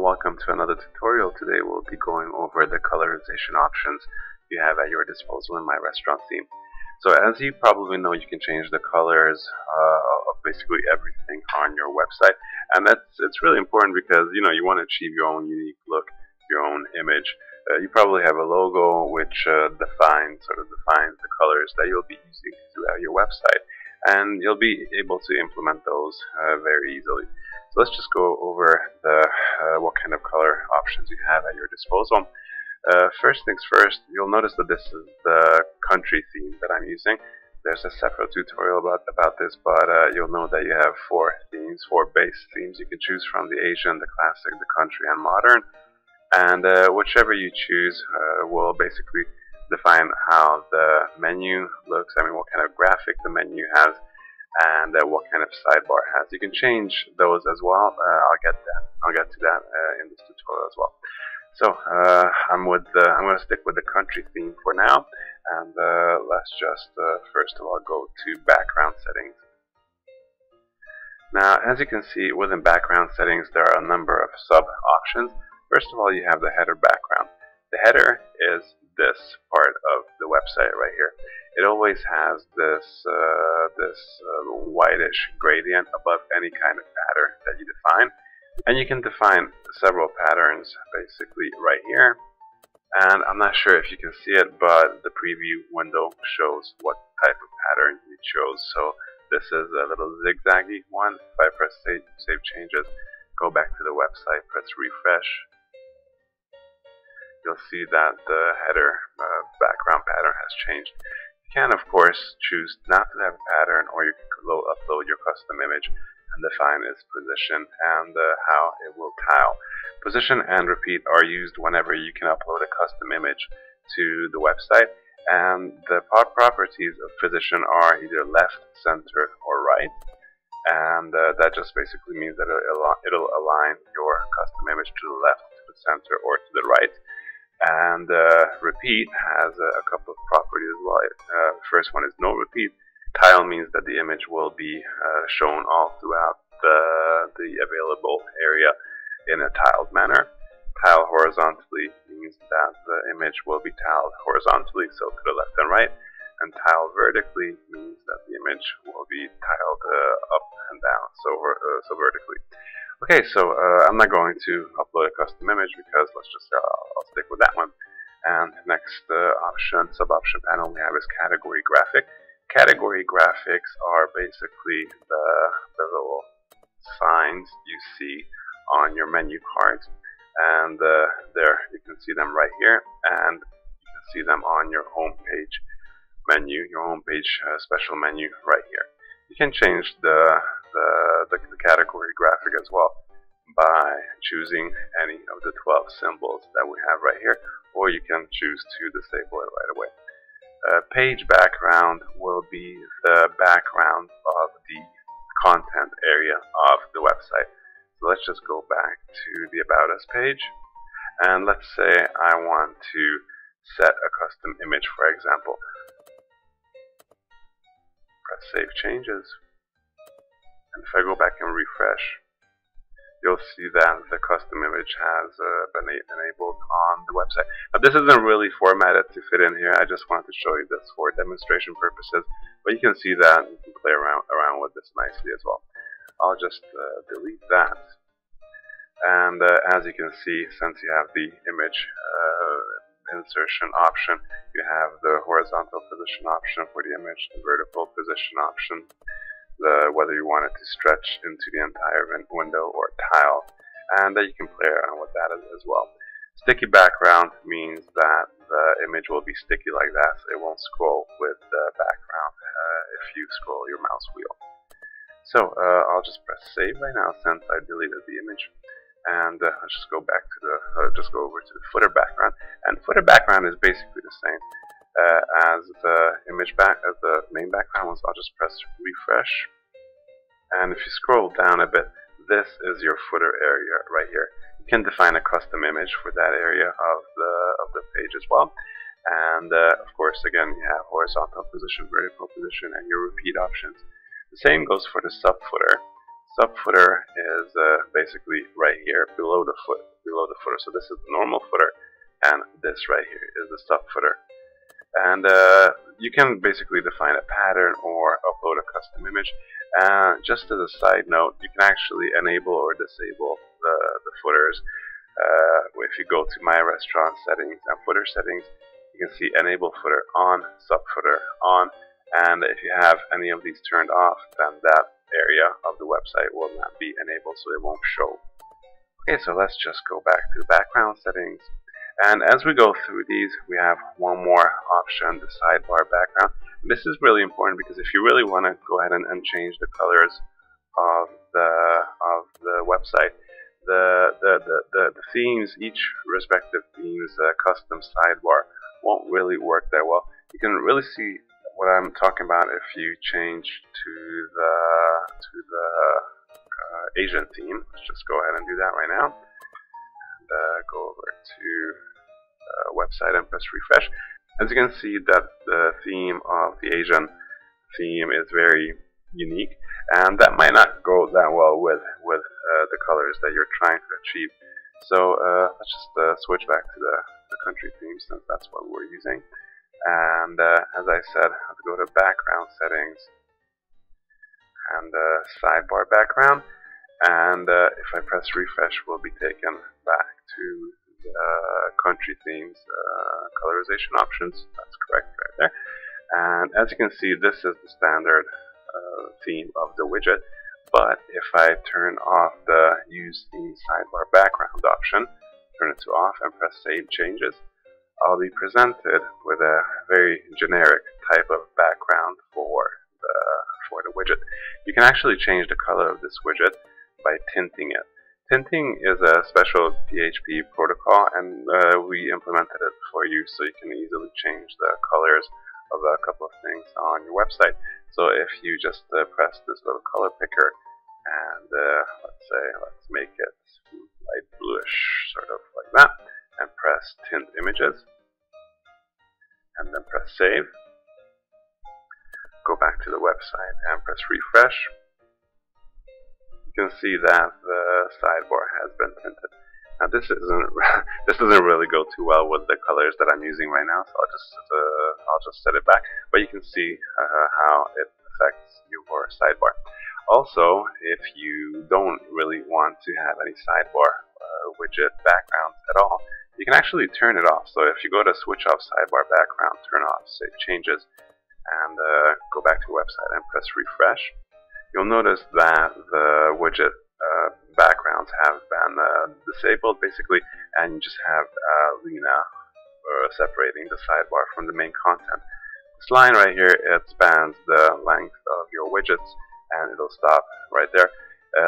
welcome to another tutorial. Today we'll be going over the colorization options you have at your disposal in MyRestaurantTheme. So as you probably know, you can change the colors of basically everything on your website, and it's really important because you want to achieve your own unique look, your own image. You probably have a logo which defines the colors that you'll be using throughout your website, and you'll be able to implement those very easily. So let's just go over what kind of color options you have at your disposal. First things first, you'll notice that this is the country theme that I'm using. There's a separate tutorial about this, but you'll know that you have four base themes you can choose from: the Asian, the classic, the country, and modern. And whichever you choose will basically define how the menu looks. I mean, what kind of graphic the menu has, and what kind of sidebar has. You can change those as well. I'll get to that in this tutorial as well. So I'm going to stick with the country theme for now, and let's just first of all go to background settings. Now, as you can see, within background settings there are a number of sub options. First of all, you have the header background. The header is this part of the website right here. It always has this whitish gradient above any kind of pattern that you define, and you can define several patterns basically right here. And I'm not sure if you can see it, but the preview window shows what type of pattern you chose. So this is a little zigzaggy one. If I press save changes, go back to the website, press refresh, you'll see that the header background pattern has changed. You can, of course, choose not to have a pattern, or you can upload your custom image and define its position and how it will tile. Position and repeat are used whenever you can upload a custom image to the website, and the properties of position are either left, center, or right. And that just basically means that it'll align your custom image to the left, to the center, or to the right. And repeat has a couple of properties as well. First one is no repeat. Tile means that the image will be shown all throughout the available area in a tiled manner. Tile horizontally means that the image will be tiled horizontally, so to the left and right. And tile vertically means that the image will be tiled up and down, so vertically. Okay, so I'm not going to upload a custom image because I'll stick with that one. And next sub-option panel we have is category graphic. Category graphics are basically the little signs you see on your menu cards, and there you can see them right here, and you can see them on your home page menu, your home page special menu right here. You can change the category graphic as well by choosing any of the 12 symbols that we have right here, or you can choose to disable it right away. Page background will be the background of the content area of the website. So let's just go back to the About Us page, and let's say I want to set a custom image, for example. Press save changes, and if I go back and refresh, you'll see that the custom image has been enabled on the website. Now, this isn't really formatted to fit in here. I just wanted to show you this for demonstration purposes, but you can see that you can play around with this nicely as well. I'll just delete that, and as you can see, since you have the image insertion option, you have the horizontal position option for the image, the vertical position option, whether you want it to stretch into the entire window or tile, and you can play around with that as well. Sticky background means that the image will be sticky like that, so it won't scroll with the background if you scroll your mouse wheel. So I'll just press save right now since I deleted the image, and let's just go back to just go over to the footer background. And footer background is basically the same as the main background was. I'll just press refresh, and if you scroll down a bit, this is your footer area right here. You can define a custom image for that area of the page as well. And of course, again, you have horizontal position, vertical position, and your repeat options. The same goes for the subfooter. Subfooter is basically right here below the foot. below the footer. So this is the normal footer, and this right here is the sub footer. And you can basically define a pattern or upload a custom image. Just as a side note, you can actually enable or disable the footers. If you go to My Restaurant settings and footer settings, you can see enable footer on, sub footer on, and if you have any of these turned off, then that area of the website will not be enabled, so it won't show. Okay, so let's just go back to the background settings. And as we go through these, we have one more option, the sidebar background. This is really important because if you really want to go ahead and change the colors of the website, the themes, each respective theme's custom sidebar won't really work that well. You can really see what I'm talking about if you change to the Asian theme. Let's just go ahead and do that right now. Go over to website and press refresh. As you can see, that the theme of the Asian theme is very unique, and that might not go that well with the colors that you're trying to achieve. So let's just switch back to the country theme, since that's what we're using. And as I said, I'll go to background settings and sidebar background. And if I press refresh, we'll be taken back to the country themes colorization options. That's correct right there. And as you can see, this is the standard theme of the widget. But if I turn off the use theme sidebar background option, turn it to off and press save changes, I'll be presented with a very generic type of background for the widget. You can actually change the color of this widget by tinting it. Tinting is a special PHP protocol, and we implemented it for you so you can easily change the colors of a couple of things on your website. So if you just press this little color picker and let's make it light bluish, sort of like that, and press tint images, and then press save, go back to the website and press refresh, you can see that the sidebar has been tinted. Now this doesn't really go too well with the colors that I'm using right now, so I'll just set it back. But you can see how it affects your sidebar. Also, if you don't really want to have any sidebar widget backgrounds at all, you can actually turn it off. So if you go to switch off sidebar background, turn off save changes, and go back to your website and press refresh, you'll notice that the widget backgrounds have been disabled basically, and you just have Lena separating the sidebar from the main content. This line right here, it spans the length of your widgets, and it'll stop right there.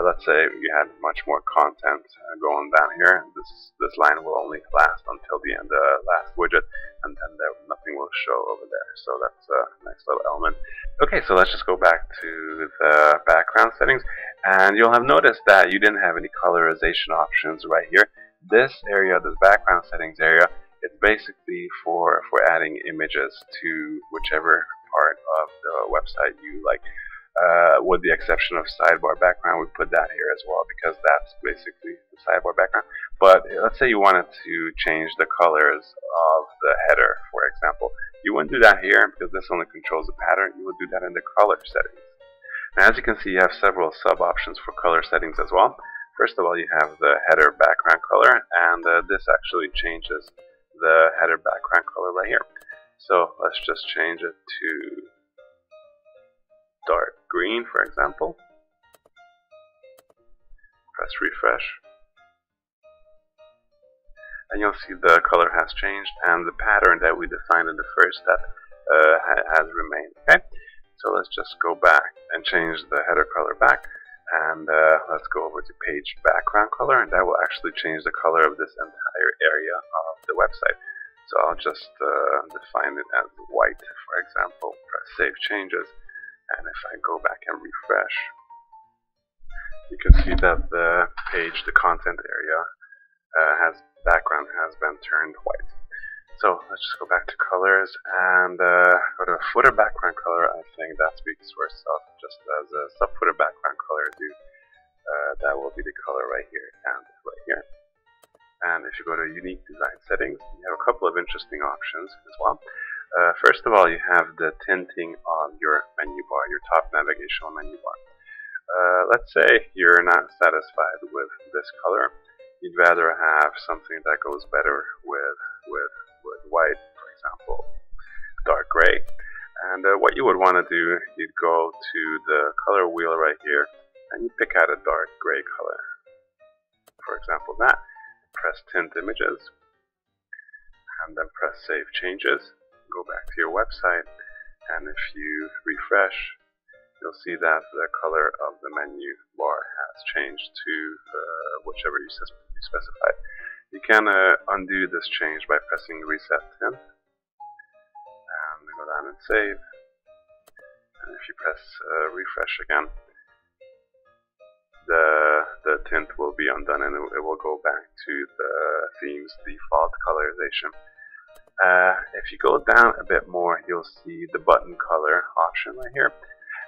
Let's say you had much more content going down here. This line will only last until the end of the last widget, and then nothing will show over there. So that's a nice little element. Okay, so let's just go back to the background settings, and you'll have noticed that you didn't have any colorization options right here. This area, this background settings area, it's basically for adding images to whichever part of the website you like. With the exception of sidebar background, we put that here as well because that's basically the sidebar background. But let's say you wanted to change the colors of the header, for example. You wouldn't do that here because this only controls the pattern. You would do that in the color settings. Now, as you can see, you have several sub options for color settings as well. First of all, you have the header background color, and this actually changes the header background color right here. So let's just change it to dark green, for example. Press refresh, and you'll see the color has changed, and the pattern that we defined in the first step has remained. Okay, so let's just go back and change the header color back, and let's go over to page background color, and that will actually change the color of this entire area of the website. So I'll just define it as white, for example. Press save changes. And if I go back and refresh, you can see that the page, the content area, background has been turned white. So let's just go back to colors and go to footer background color. I think that speaks for itself, just as a sub footer background color do. That will be the color right here and right here. And if you go to unique design settings, you have a couple of interesting options as well. First of all, you have the tinting on your menu bar, your top navigational menu bar. Let's say you're not satisfied with this color. You'd rather have something that goes better with white, for example, dark gray. And what you would want to do, you'd go to the color wheel right here, and you pick out a dark gray color. For example, that. Press Tint Images, and then press Save Changes. Go back to your website, and if you refresh, you'll see that the color of the menu bar has changed to whichever you specified. You can undo this change by pressing Reset Tint, and go down and save. And if you press refresh again, the tint will be undone and it will go back to the theme's default colorization. If you go down a bit more, you'll see the button color option right here.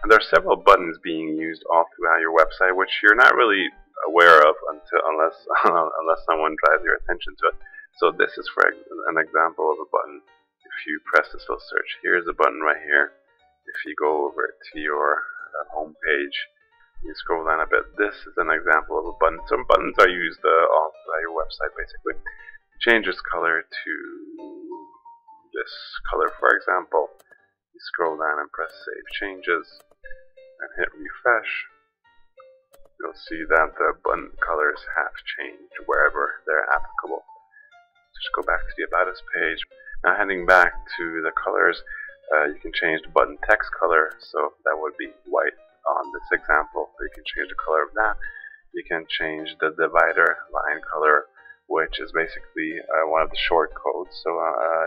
And there are several buttons being used all throughout your website, which you're not really aware of unless someone drives your attention to it. So this is for an example of a button. If you press this little search, here's a button right here. If you go over to your home page, you scroll down a bit, this is an example of a button. So buttons are used all throughout your website basically. Change this color to this color, for example. You scroll down and press Save Changes and hit refresh. You'll see that the button colors have changed wherever they're applicable. Just go back to the About Us page. Now heading back to the colors, you can change the button text color, so that would be white on this example. You can change the color of that. You can change the divider line color, which is basically one of the short codes. So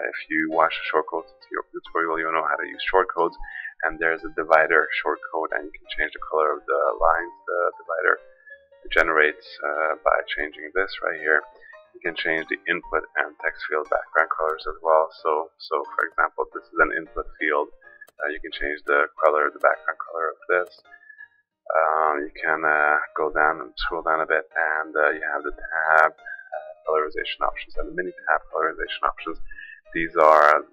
if you watch the short codes tutorial, you'll know how to use short codes. And there's a divider short code, and you can change the color of the lines the divider generates by changing this right here. You can change the input and text field background colors as well. So for example, this is an input field. You can change the color, the background color of this. You can go down and scroll down a bit, and you have the tab colorization options and the mini tab colorization options. These are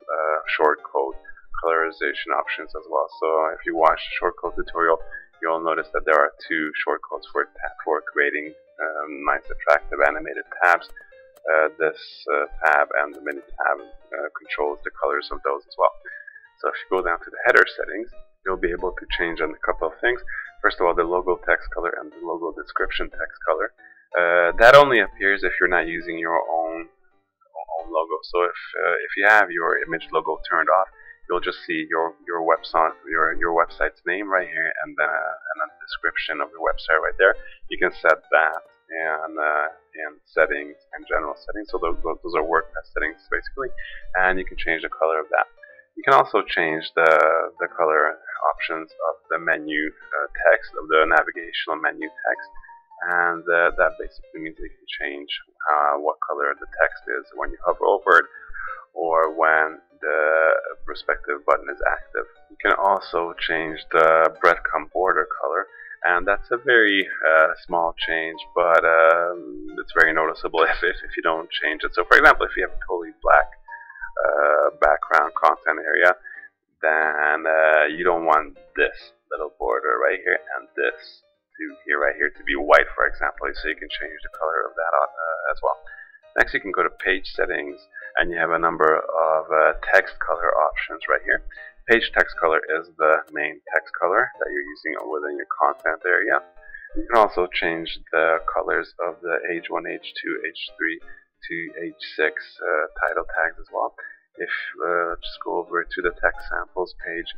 short code colorization options as well. So if you watch the short code tutorial, you'll notice that there are two short codes for creating nice, attractive animated tabs. This tab and the mini tab controls the colors of those as well. So if you go down to the header settings, you'll be able to change on a couple of things. First of all, the logo text color and the logo description text color. That only appears if you're not using your own logo. So if you have your image logo turned off, you'll just see your website's name right here, and then a description of your website right there. You can set that in settings and general settings. So those are WordPress settings basically, and you can change the color of that. You can also change the color options of the menu text, of the navigational menu text, and that basically means you can change what color the text is when you hover over it or when the respective button is active. You can also change the breadcrumb border color, and that's a very small change, but it's very noticeable if you don't change it. So for example, if you have a totally black background content area, then you don't want this little border right here and this right here to be white, for example, so you can change the color of that as well. Next, you can go to page settings, and you have a number of text color options right here. Page text color is the main text color that you're using within your content area. You can also change the colors of the H1, H2, H3 to H6 title tags as well. If just go over to the text samples page,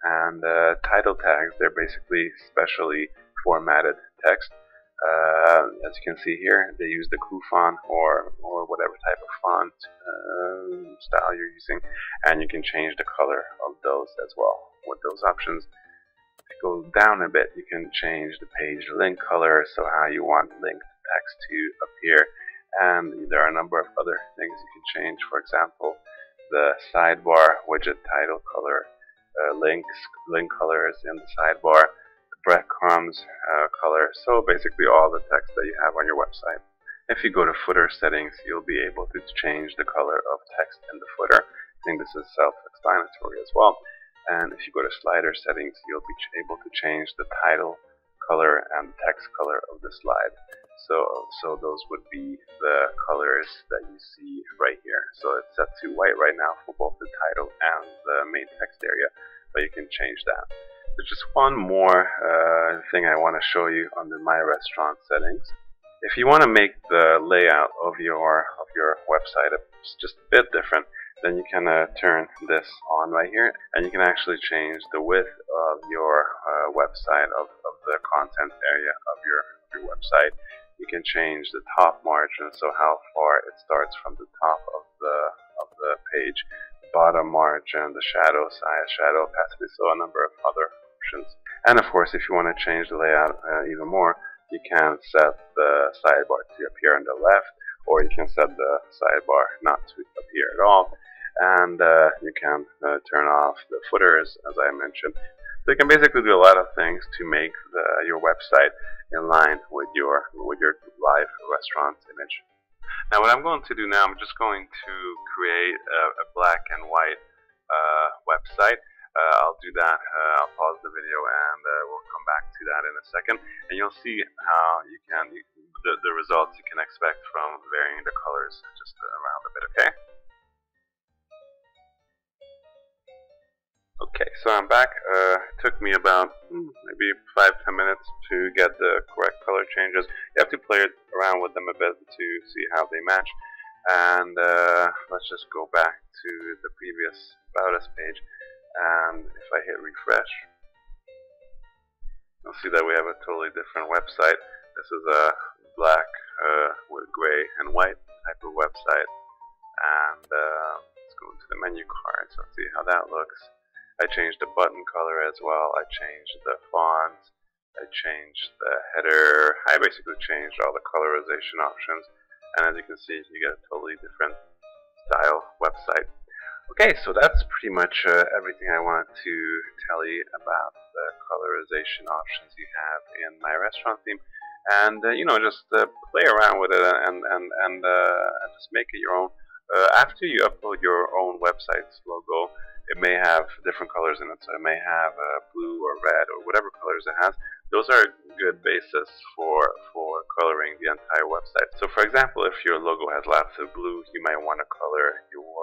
and title tags, they're basically specially formatted text. As you can see here, they use the Coup font or whatever type of font style you're using, and you can change the color of those as well with those options. If you go down a bit, you can change the page link color, so how you want linked text to appear, and there are a number of other things you can change. For example, the sidebar widget title color, link colors in the sidebar, breadcrumbs color, so basically all the text that you have on your website. If you go to footer settings, you'll be able to change the color of text in the footer. I think this is self-explanatory as well. And if you go to slider settings, you'll be able to change the title color and text color of the slide. So those would be the colors that you see right here. So it's set to white right now for both the title and the main text area, but you can change that. There's just one more thing I want to show you under My Restaurant settings. If you want to make the layout of your website just a bit different, then you can turn this on right here, and you can actually change the width of your website, of the content area of your website. You can change the top margin, so how far it starts from the top of the page, the bottom margin, the shadow size, shadow opacity, so a number of other options. And of course, if you want to change the layout even more, you can set the sidebar to appear on the left, or you can set the sidebar not to appear at all. And you can turn off the footers, as I mentioned. So you can basically do a lot of things to make your website in line with your live restaurant image. Now what I'm going to do now, I'm just going to create a black and white website. I'll do that. I'll pause the video and we'll come back to that in a second, and you'll see how the results you can expect from varying the colors just around a bit. Okay, so I'm back. It took me about maybe 5-10 minutes to get the correct color changes. You have to play around with them a bit to see how they match. And let's just go back to the previous About Us page. And if I hit refresh, you'll see that we have a totally different website. This is a black with gray and white type of website. And let's go into the menu card, so let's see how that looks. I changed the button color as well. I changed the font. I changed the header. I basically changed all the colorization options. And as you can see, you get a totally different style website. Okay, so that's pretty much everything I wanted to tell you about the colorization options you have in My Restaurant Theme. And just play around with it and just make it your own. After you upload your own website's logo, it may have different colors in it, so it may have blue or red or whatever colors it has. Those are a good basis for coloring the entire website. So for example, if your logo has lots of blue, you might want to color your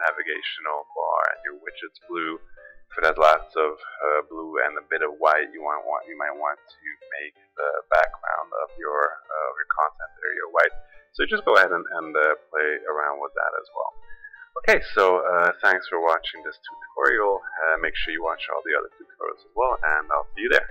navigational bar and your widgets blue. If it has lots of blue and a bit of white, you might want to make the background of your content area white. So just go ahead and play around with that as well. Okay, so thanks for watching this tutorial. Make sure you watch all the other tutorials as well, and I'll see you there.